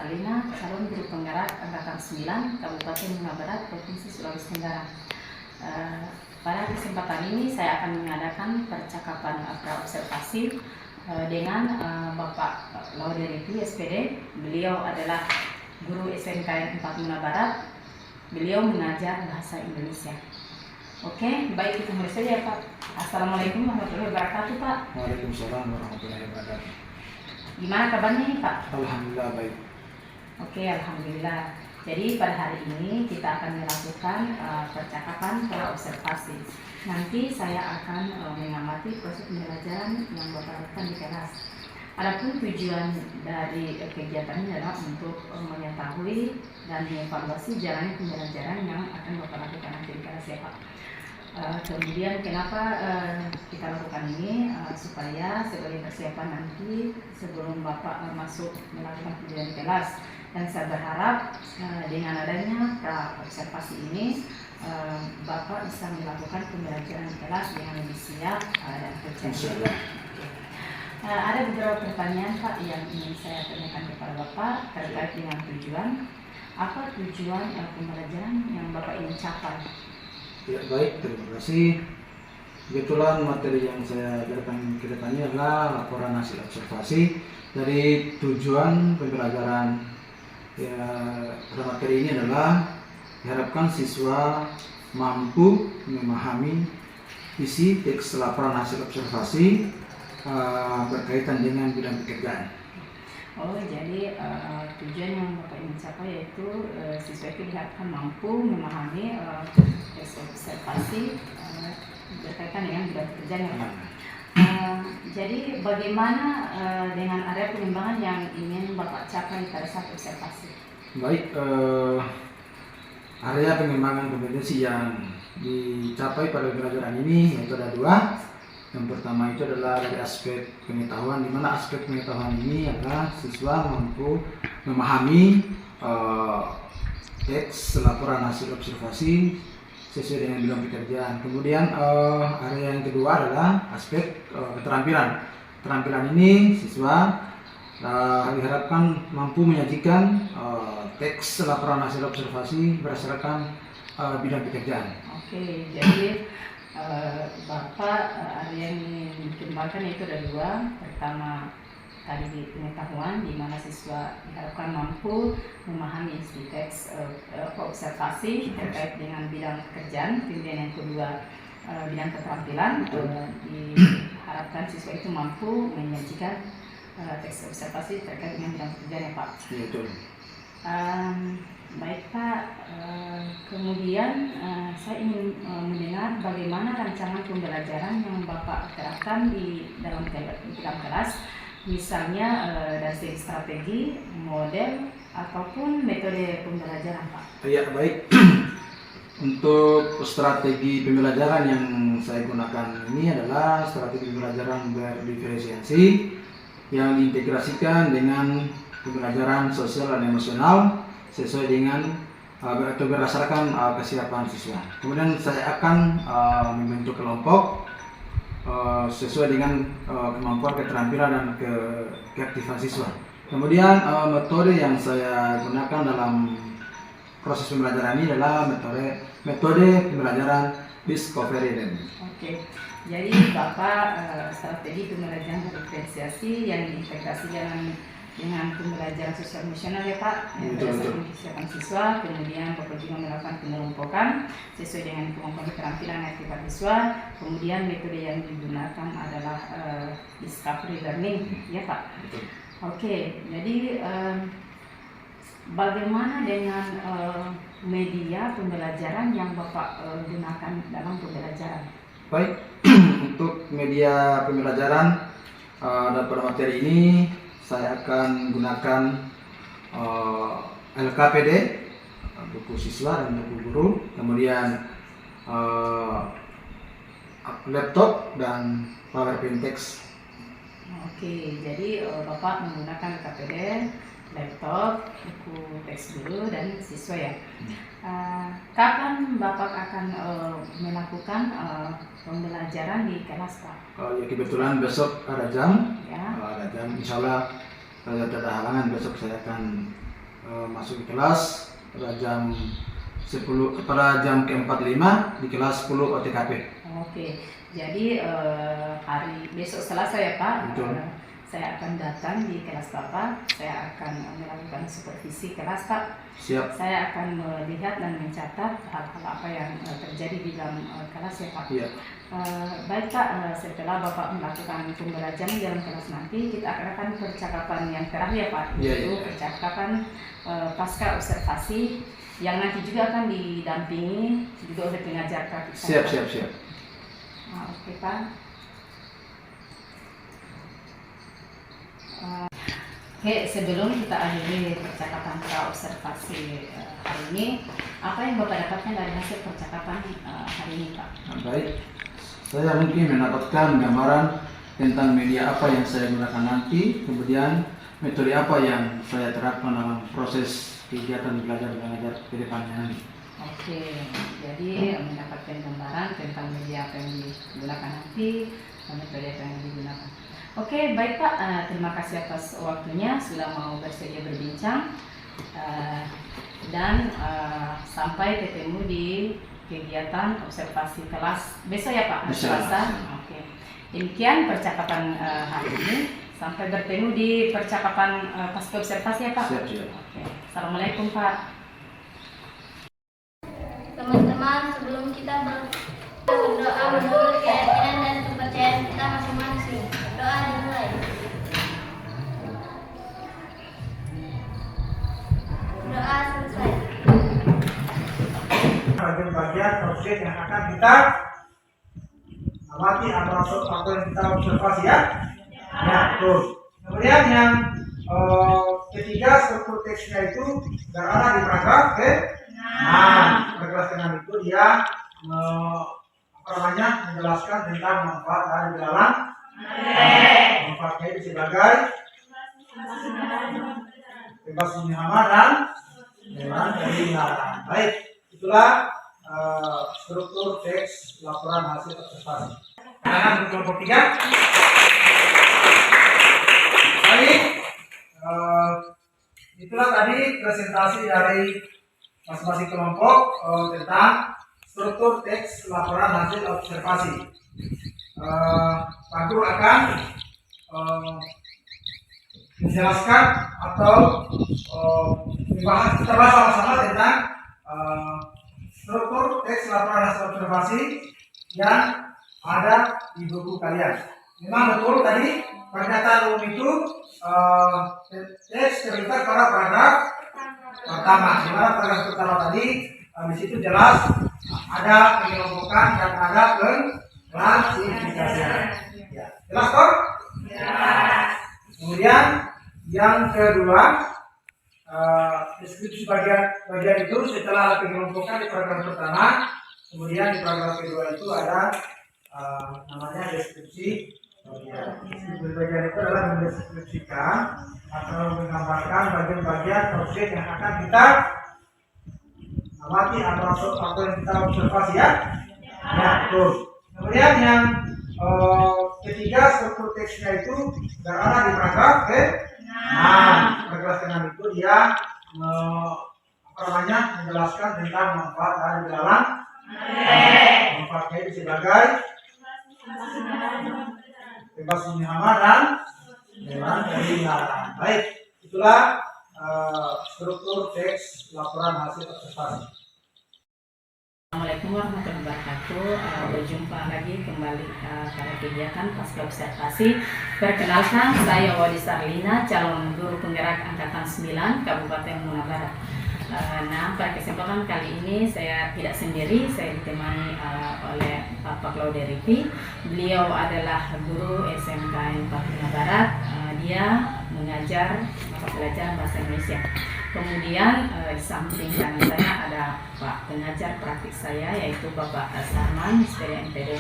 Arlina, calon guru penggerak Angkatan 9, Kabupaten Muna Barat, Provinsi Sulawesi Tenggara. Pada kesempatan ini saya akan mengadakan percakapan praobservasi dengan Bapak Lauderity SPD. Beliau adalah guru SMK 4 Muna Barat. Beliau mengajar bahasa Indonesia. Oke, baik, kita mulai saja Pak. Assalamualaikum warahmatullahi wabarakatuh Pak. Waalaikumsalam warahmatullahi wabarakatuh. Gimana kabarnya nih Pak? Alhamdulillah baik. Oke, alhamdulillah. Jadi pada hari ini kita akan melakukan percakapan praobservasi. Nanti saya akan mengamati proses pembelajaran yang Bapak lakukan di kelas. Adapun tujuan dari kegiatan ini adalah untuk mengetahui dan mengevaluasi jalannya pembelajaran yang akan Bapak lakukan nanti di kelas ya Pak. Kemudian kenapa kita lakukan ini supaya sebagai persiapan nanti sebelum Bapak masuk melakukan pembelajaran di kelas. Dan saya berharap dengan adanya praobservasi ini Bapak bisa melakukan pembelajaran di kelas dengan lebih siap dan terjaga. Ada beberapa pertanyaan Pak yang ingin saya tanyakan kepada Bapak terkait dengan tujuan. Apa tujuan pembelajaran yang Bapak ingin capai? Ya baik, terima kasih. Kebetulan materi yang saya ajarkan ke depannya adalah laporan hasil observasi dari tujuan pembelajaran. Ya, pada materi ini adalah diharapkan siswa mampu memahami isi teks laporan hasil observasi berkaitan dengan bidang pekerjaan. Oh, jadi tujuan yang Bapak ingin capai yaitu siswa itu diharapkan mampu memahami teks observasi berkaitan dengan bidang pekerjaan ya Pak. Jadi bagaimana dengan area pengembangan yang ingin Bapak capai pada saat observasi? Baik, area pengembangan kompetensi yang dicapai pada pembelajaran ini yaitu ada dua. Yang pertama itu adalah dari aspek pengetahuan, di mana aspek pengetahuan ini adalah siswa mampu memahami teks laporan hasil observasi sesuai dengan bidang pekerjaan. Kemudian area yang kedua adalah aspek keterampilan. Keterampilan ini siswa diharapkan mampu menyajikan teks laporan hasil observasi berdasarkan bidang pekerjaan. Oke, jadi Bapak area yang dikembangkan itu ada dua. Pertama tadi di pengetahuan, di mana siswa diharapkan mampu memahami isi teks observasi terkait dengan bidang pekerjaan. Kemudian yang kedua bidang keterampilan, diharapkan siswa itu mampu menyajikan teks observasi terkait dengan bidang pekerjaan ya Pak. Betul. Baik Pak, kemudian saya ingin mendengar bagaimana rancangan pembelajaran yang Bapak terapkan di dalam kelas. Misalnya dari segi strategi, model, ataupun metode pembelajaran Pak. Ya baik. Untuk strategi pembelajaran yang saya gunakan ini adalah strategi pembelajaran berdiferensiasi yang diintegrasikan dengan pembelajaran sosial dan emosional sesuai dengan atau berdasarkan kesiapan siswa. Kemudian saya akan membentuk kelompok sesuai dengan kemampuan, keterampilan, dan keaktifan siswa. Kemudian metode yang saya gunakan dalam proses pembelajaran ini adalah metode pembelajaran discovery learning. Oke, jadi Bapak strategi pembelajaran berdiferensiasi yang diintegrasikan dengan pembelajaran sosial emosional ya Pak, berdasarkan kesiapan siswa. Kemudian Bapak juga melakukan pengelompokan sesuai dengan kemampuan keterampilan aktifan siswa. Kemudian metode yang digunakan adalah discovery learning ya Pak. Oke, jadi bagaimana dengan media pembelajaran yang Bapak gunakan dalam pembelajaran? Baik, untuk media pembelajaran pada materi ini saya akan gunakan LKPD, buku siswa dan buku guru, kemudian laptop dan PowerPoint text. Oke, jadi Bapak menggunakan LKPD, laptop, buku teks guru dan siswa ya. Kapan Bapak akan melakukan pembelajaran di kelas Pak? Ya kebetulan besok ada jam, ya. Insya Allah kalau tidak ada halangan besok saya akan masuk di kelas pada jam ke-45 di kelas 10 OTKP. Oke, jadi hari besok Selasa ya Pak. Betul. Saya akan datang di kelas Bapak, saya akan melakukan supervisi kelas Pak. Siap. Saya akan melihat dan mencatat hal-hal apa yang terjadi di dalam kelas ya Pak. Iya. Baik Pak, setelah Bapak melakukan pembelajaran dalam kelas nanti, kita akan percakapan yang terakhir Pak, Iya, yaitu iya. percakapan pasca observasi yang nanti juga akan didampingi juga oleh pengajar praktik saya. Siap. Oke Pak. Oke, sebelum kita akhiri percakapan pra-observasi hari ini, apa yang Bapak dapatkan dari hasil percakapan hari ini Pak? Baik, saya mungkin mendapatkan gambaran tentang media apa yang saya gunakan nanti, kemudian metode apa yang saya terapkan dalam proses kegiatan belajar mengajar ke depannya nanti. Oke, jadi mendapatkan gambaran tentang media apa yang digunakan nanti dan metode apa yang digunakan. Oke, baik Pak, terima kasih atas waktunya sudah mau bersedia berbincang dan sampai ketemu di kegiatan observasi kelas besok ya Pak, Selasa. Oke, demikian percakapan hari ini. Sampai bertemu di percakapan pasca observasi ya Pak. Siap. Oke, assalamualaikum Pak. Teman-teman, sebelum kita berdoa menurut keyakinan dan kepercayaan kita masing-masing, doa dimulai. Doa selesai. Bagian-bagian objek yang akan kita amati atau yang kita observasi ya. Ya, betul. Kemudian yang ketiga, struktur teksnya itu berada di paragraf paragraf ke-6 itu dia menjelaskan tentang manfaat dari belalang. Manfaatnya itu sebagai bebas dari hama dan bebas dari larangan. Baik, itulah struktur teks laporan hasil observasi. Kanan kelompok 3. Baik, itulah tadi presentasi dari masing-masing kelompok tentang struktur teks laporan hasil observasi. Pak Guru akan menjelaskan atau kita bahas sama-sama tentang struktur teks laporan hasil observasi yang ada di buku kalian. Memang betul tadi pernyataan umum itu teks terlibat pada paragraf pertama. Di mana paragraf pertama tadi di situ jelas ada pengelompokan dan ada klasifikasian. Ya. Jelas toh? Kemudian yang kedua, deskripsi bagian itu setelah pengelompokan di paragraf pertama, kemudian di paragraf kedua itu ada namanya deskripsi bagian. Deskripsi bagian itu adalah mendeskripsikan atau menggambarkan bagian-bagian objek yang akan kita amati atau yang kita observasi ya. Ya, betul. Kemudian yang ketiga, struktur teksnya itu berada di paragraf paragraf ke-6 itu dia menjelaskan tentang manfaat dari belalang. Manfaatnya itu sebagai bebas dari hama dan bebas dari larangan. Baik, itulah struktur teks laporan hasil observasi. Assalamualaikum warahmatullahi wabarakatuh. Berjumpa lagi kembali pada kegiatan pasca observasi. Perkenalkan, saya Wadi Sarlina, calon guru penggerak angkatan 9 Kabupaten Muna Barat. Nah, pada kesempatan kali ini saya tidak sendiri, saya ditemani oleh Pak Claude Ripi. Beliau adalah guru SMK 4 Muna Barat. Dia mengajar mata pelajaran bahasa Indonesia. Kemudian di samping kanan saya ada Pak pengajar praktik saya, yaitu Bapak Sarman, SPDN MPD.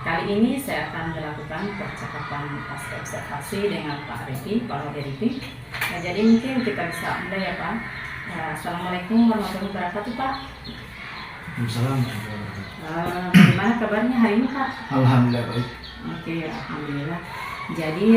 Kali ini saya akan melakukan percakapan pasca observasi dengan Pak Ripi. Nah, jadi mungkin kita bisa mulai ya Pak. Assalamualaikum warahmatullahi wabarakatuh Pak. Assalamualaikum. Bagaimana kabarnya hari ini Pak? Alhamdulillah baik. Oke, alhamdulillah. Jadi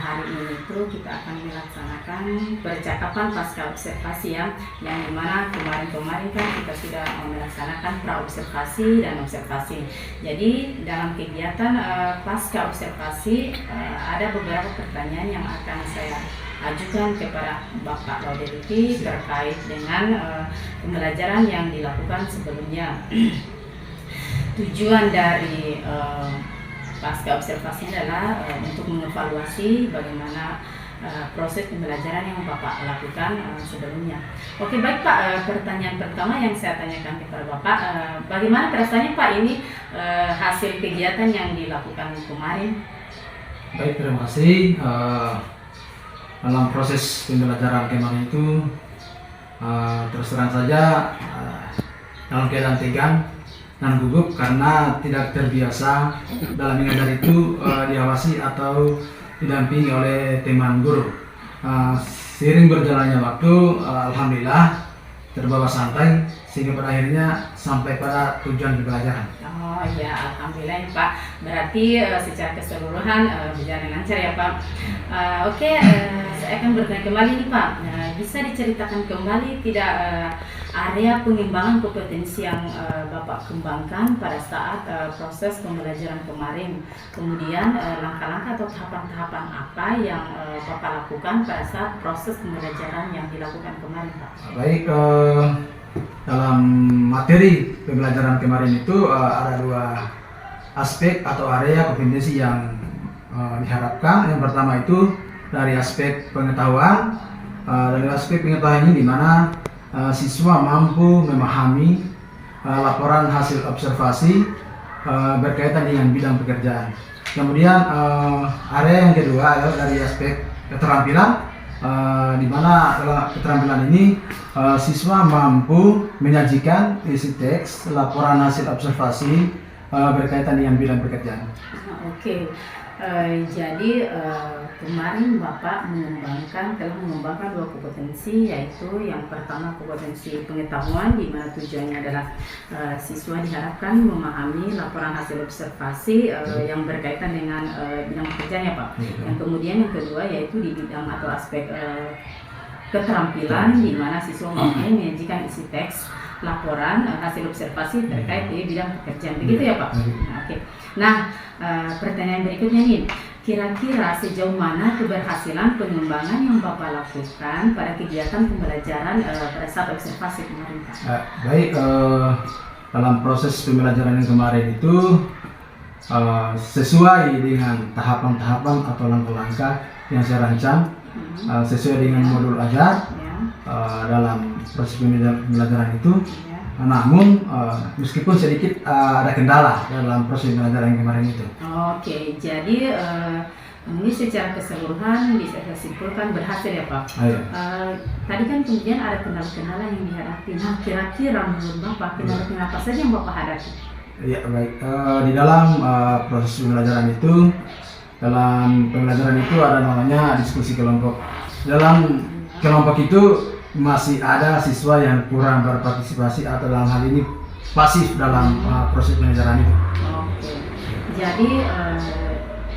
hari ini itu kita akan melaksanakan percakapan pasca observasi yang dimana kemarin-kemarin kan kita sudah melaksanakan pra-observasi dan observasi. Jadi dalam kegiatan pasca observasi ada beberapa pertanyaan yang akan saya ajukan kepada Bapak Laude terkait dengan pembelajaran yang dilakukan sebelumnya. Tujuan dari pasca observasi adalah untuk mengevaluasi bagaimana proses pembelajaran yang Bapak lakukan sebelumnya. Oke, baik Pak, pertanyaan pertama yang saya tanyakan kepada Bapak, bagaimana rasanya Pak ini hasil kegiatan yang dilakukan kemarin? Baik, terima kasih. Dalam proses pembelajaran kemarin itu terus terang saja dalam keadaan tegang dan gugup karena tidak terbiasa dalam mengajar itu diawasi atau didampingi oleh teman guru. Seiring berjalannya waktu, alhamdulillah terbawa santai sehingga pada akhirnya sampai pada tujuan pembelajaran. Oh ya, alhamdulillah ya, Pak. Berarti secara keseluruhan berjalan lancar ya Pak. Oke, saya akan bertanya kembali nih Pak. Bisa diceritakan kembali tidak area pengembangan kompetensi yang Bapak kembangkan pada saat proses pembelajaran kemarin. Kemudian langkah-langkah atau tahapan-tahapan apa yang Bapak lakukan pada saat proses pembelajaran yang dilakukan kemarin Pak? Baik, dalam materi pembelajaran kemarin itu ada dua aspek atau area kompetensi yang diharapkan. Yang pertama itu dari aspek pengetahuan. Dari aspek pengetahuan ini di mana siswa mampu memahami laporan hasil observasi berkaitan dengan bidang pekerjaan. Kemudian area yang kedua adalah dari aspek keterampilan, di mana dalam keterampilan ini siswa mampu menyajikan isi teks laporan hasil observasi berkaitan dengan bidang pekerjaan. Oke. Jadi kemarin Bapak telah mengembangkan dua kompetensi, yaitu yang pertama kompetensi pengetahuan di mana tujuannya adalah siswa diharapkan memahami laporan hasil observasi yang berkaitan dengan bidang pekerjaan ya Pak. Yang kemudian yang kedua yaitu di bidang atau aspek keterampilan di mana siswa mampu menyajikan isi teks laporan hasil observasi terkait di bidang pekerjaan, begitu ya Pak? Oke. Nah, pertanyaan berikutnya nih, kira-kira sejauh mana keberhasilan pengembangan yang Bapak lakukan pada kegiatan pembelajaran pada saat observasi kemarin Pak? Baik, dalam proses pembelajaran yang kemarin itu sesuai dengan tahapan-tahapan atau langkah-langkah yang saya rancang, sesuai dengan modul ajar dalam proses pembelajaran itu. Namun meskipun sedikit ada kendala dalam proses pembelajaran yang kemarin itu. Oke, jadi ini secara keseluruhan bisa saya simpulkan berhasil ya Pak. Tadi kan kemudian ada kendala-kendala yang dihadapi. Nah, kira-kira menurut Bapak kendala-kendala apa saja yang Bapak hadapi? Ya baik, di dalam proses pembelajaran itu ada namanya diskusi kelompok. Dalam kelompok itu masih ada siswa yang kurang berpartisipasi atau dalam hal ini pasif dalam proses pembelajaran itu. Oke, jadi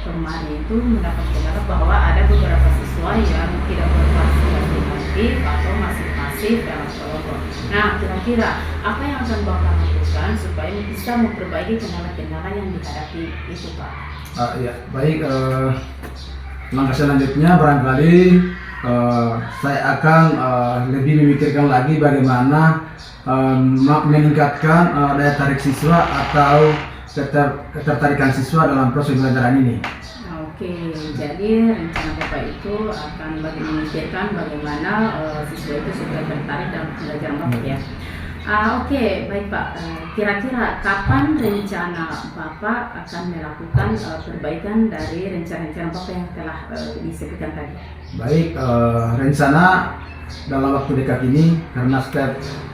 kemarin itu mendapat pendapat bahwa ada beberapa siswa yang tidak berpartisipasi aktif atau masih pasif dalam kelompok. Nah, kira-kira apa yang akan Bapak lakukan supaya bisa memperbaiki kendala-kendala yang dihadapi itu Pak? Ya baik, langkah selanjutnya barangkali saya akan lebih memikirkan lagi bagaimana meningkatkan daya tarik siswa atau ketertarikan siswa dalam proses pembelajaran ini. Oke, jadi rencana Bapak itu akan memikirkan bagaimana siswa itu supaya tertarik dalam pembelajaran Bapak ya. Oke, baik Pak. Kira-kira kapan rencana Bapak akan melakukan perbaikan dari rencana-rencana Bapak yang telah disebutkan tadi? Baik, rencana dalam waktu dekat ini karena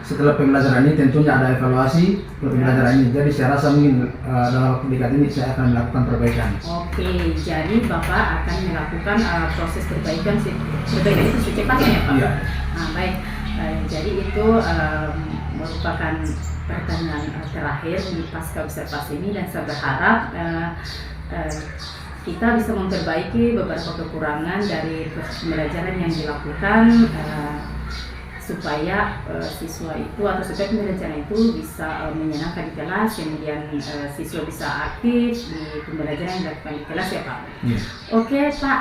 setelah pembelajaran ini tentunya ada evaluasi pembelajaran ini. Jadi saya rasa mungkin dalam waktu dekat ini saya akan melakukan perbaikan. Oke, jadi Bapak akan melakukan proses perbaikan itu secepatnya ya Pak? Iya. Nah, baik. Jadi itu merupakan pertanyaan terakhir di pasca observasi ini dan saya berharap kita bisa memperbaiki beberapa kekurangan dari proses pembelajaran yang dilakukan supaya siswa itu atau supaya pembelajaran itu bisa menyenangkan di kelas, kemudian siswa bisa aktif di pembelajaran yang dilakukan di kelas ya Pak. Oke Pak,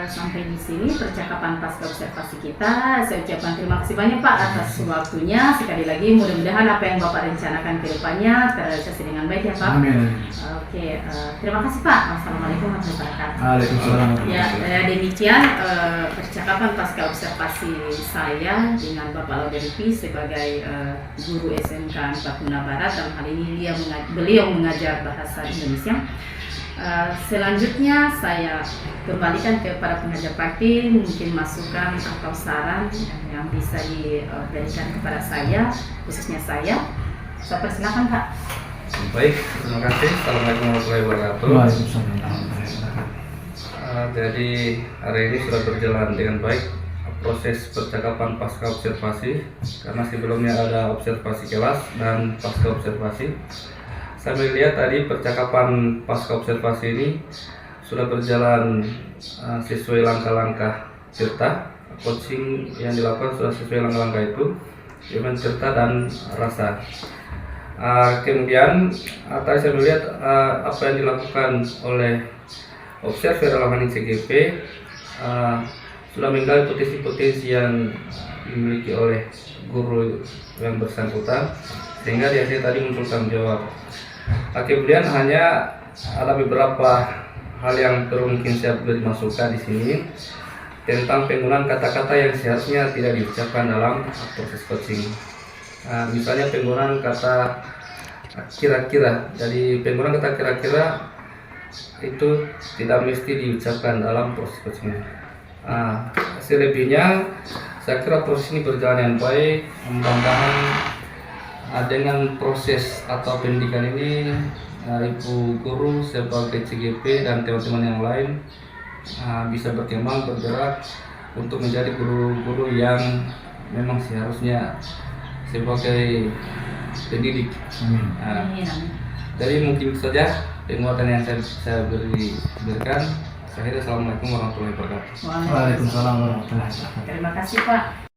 sampai di sini percakapan pasca observasi kita. Saya ucapkan terima kasih banyak Pak atas waktunya. Sekali lagi mudah-mudahan apa yang Bapak rencanakan ke depannya terrealisasi dengan baik ya Pak. Amin. Oke, terima kasih Pak. Wassalamualaikum warahmatullahi wabarakatuh. Waalaikumsalam. Ya, demikian percakapan pasca observasi saya dengan Bapak Laude sebagai guru SMK Bakuna Barat. Dalam hal ini beliau mengajar bahasa Indonesia. Selanjutnya saya kembalikan kepada pengajar praktik, mungkin masukan atau saran yang bisa diberikan kepada saya, khususnya saya. Saya persilakan Pak. Baik, terima kasih. Assalamualaikum warahmatullahi wabarakatuh. Waalaikumsalam. Jadi hari ini sudah berjalan dengan baik proses percakapan pasca observasi, karena sebelumnya ada observasi kelas dan pasca observasi. Saya melihat tadi percakapan pasca observasi ini sudah berjalan sesuai langkah-langkah serta coaching yang dilakukan sudah sesuai langkah-langkah itu dengan serta dan rasa. Kemudian tadi saya melihat apa yang dilakukan oleh observer dalam hal ini CGP sudah menggali potensi-potensi yang dimiliki oleh guru yang bersangkutan, sehingga di akhir tadi muncul tanggung jawab. Kemudian hanya ada beberapa hal yang perlu mungkin saya boleh dimasukkan di sini tentang penggunaan kata-kata yang seharusnya tidak diucapkan dalam proses coaching. Misalnya penggunaan kata kira-kira. Jadi penggunaan kata kira-kira itu tidak mesti diucapkan dalam proses coaching. Selebihnya saya kira proses ini berjalan yang baik. Mudah-mudahan dengan proses atau pendidikan ini Ibu Guru sebagai CGP dan teman-teman yang lain bisa berkembang, bergerak untuk menjadi guru-guru yang memang seharusnya sebagai pendidik. Jadi mungkin itu saja penguatan yang saya berikan. Assalamualaikum warahmatullahi wabarakatuh. Waalaikumsalam warahmatullahi wabarakatuh. Terima kasih Pak.